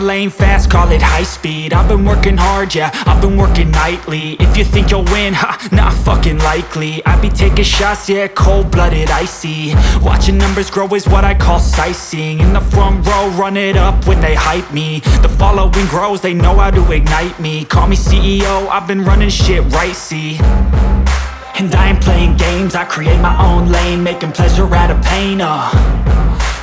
lane fast, call it high speed. I've been working hard, yeah, I've been working nightly. If you think you'll win, ha, not fucking likely. I be taking shots, yeah, cold-blooded, icy. Watching numbers grow is what I call sightseeing. In the front row, run it up when they hype me. The following grows, they know how to ignite me. Call me CEO, I've been running shit right, see. And I ain't playing games, I create my own lane, making pleasure out of pain,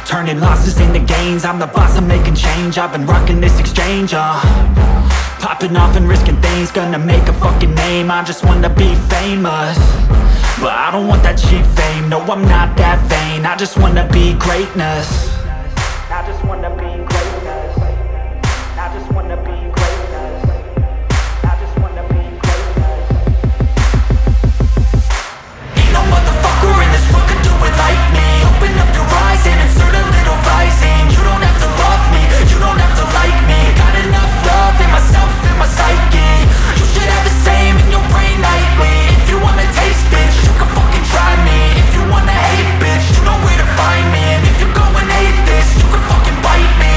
turning losses into gains. I'm the boss, I'm making change. I've been rocking this exchange, popping off and risking things. Gonna make a fucking name, I just wanna be famous. But I don't want that cheap fame, no, I'm not that vain. I just wanna be greatness. I just wanna be greatness. I just wanna be greatness. I just wanna be greatness. Ain't no motherfucker in this world could do it like me. Open up your eyes and insert a little rising. You don't have to love me, you don't have to like me. Got enough love in myself, in my psyche. You should have the same in your brain nightly. If you wanna taste, bitch, you can fucking try me. If you wanna hate, bitch, you know where to find me. And if you're going hate this, you can fucking bite me.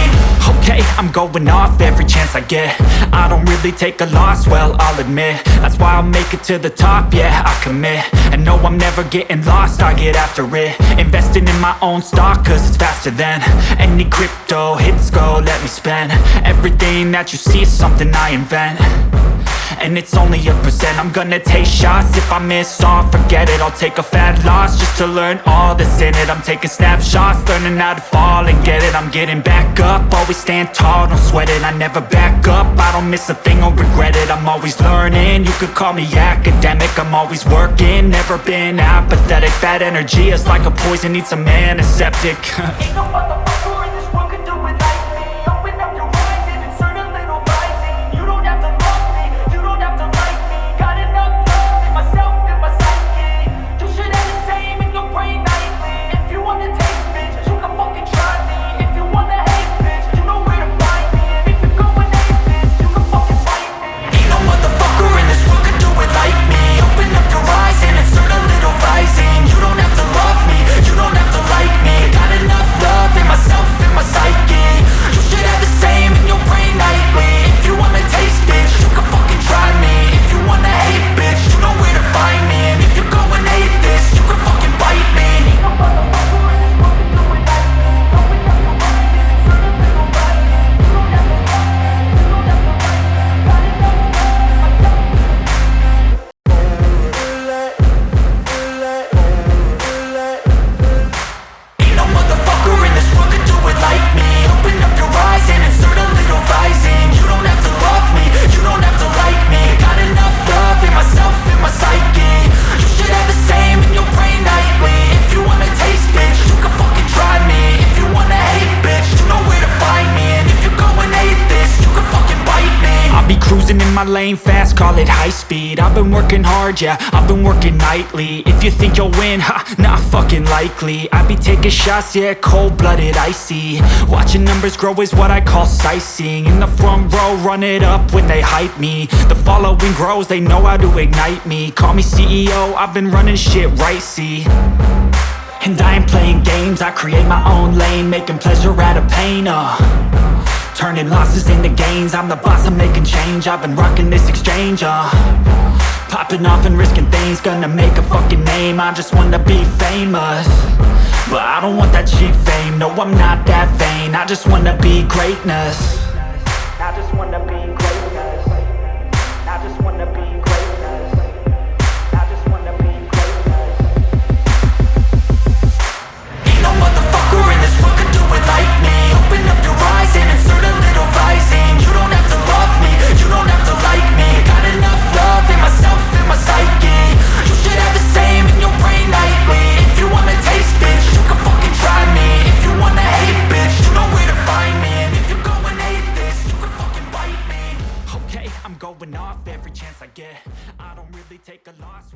Okay, I'm going off every chance I get. I don't really take a loss, well, I'll admit. That's why I'll make it to the top, yeah, I commit. And no, I'm never getting lost, I get after it. Investing in my own stock, cause it's faster than any crypto hits go, let me spend. Everything that you see is something I invent. And it's only a percent. I'm gonna take shots. If I miss all, forget it. I'll take a fat loss just to learn all that's in it. I'm taking snapshots, learning how to fall and get it. I'm getting back up, always stand tall, don't sweat it. I never back up, I don't miss a thing or regret it. I'm always learning, you could call me academic. I'm always working, never been apathetic. Bad energy is like a poison, needs some antiseptic. Ain't no motherfucker in this world could do it like me. Open up your eyes and insert a little rising. You don't have to love me, you don't have to like me. Got enough love in myself, in my psyche. You should have the same in your brain nightly. If you wanna taste, bitch, you can fucking try me. If you wanna hate, bitch, you know where to find me. And if you're going hate this, you can fucking fight me. Ain't no motherfucker in this world could do it like me. Open up your eyes and insert a little rising. You don't have to love me, you don't have to like me. Got enough love in myself, in my psyche. You should have the same in your brain nightly. If you wanna taste, bitch, you can fucking try me. If you wanna hate, bitch, you know where to find me. And if you're going hate this, you can fucking bite me. Ain't no motherfucker in this world can do it like me. Open up your eyes and insert a little rising. You don't have to love me, you don't have to like me. Got enough love in myself. Ain't no motherfucker in this world could do it like me. Open up your eyes and insert a little rising. You don't have to love me, you don't have to like me. Got enough love in myself, in my psyche. You should have the same in your brain nightly. If you wanna taste, bitch, you can fucking try me. If you wanna hate, bitch, you know where to find me. And if you're going hate this, you can fucking bite me. I'll be cruising in my lane fast, call it high speed. I've been working hard, yeah, I've been working nightly. If you think you'll win, ha, not fucking likely. I be taking shots, yeah, cold-blooded, icy. Watching numbers grow is what I call sightseeing. In the front row, run it up when they hype me. The following grows, they know how to ignite me. Call me CEO, I've been running shit right, see. And I ain't playing games, I create my own lane, making pleasure out of pain, turning losses into gains. I'm the boss, I'm making change. I've been rocking this exchange, popping off and risking things. Gonna make a fucking name, I just wanna be famous. But I don't want that cheap fame, no, I'm not that vain. I just wanna be greatness. I just wanna be greatness. I just wanna be greatness. I just wanna be greatness. Ain't no motherfucker in this world could do it like me. Open up your eyes and insert a little rising. You don't have to love me, you don't have to like me. Got enough love in myself, in my psyche. You should have the same in your brain nightly. If you wanna taste, bitch, you can fucking try me. If you wanna hate, bitch, you know where to find me. And if you're going hate this, you can fucking bite me. Okay, I'm going off every chance I get. I don't really take a loss.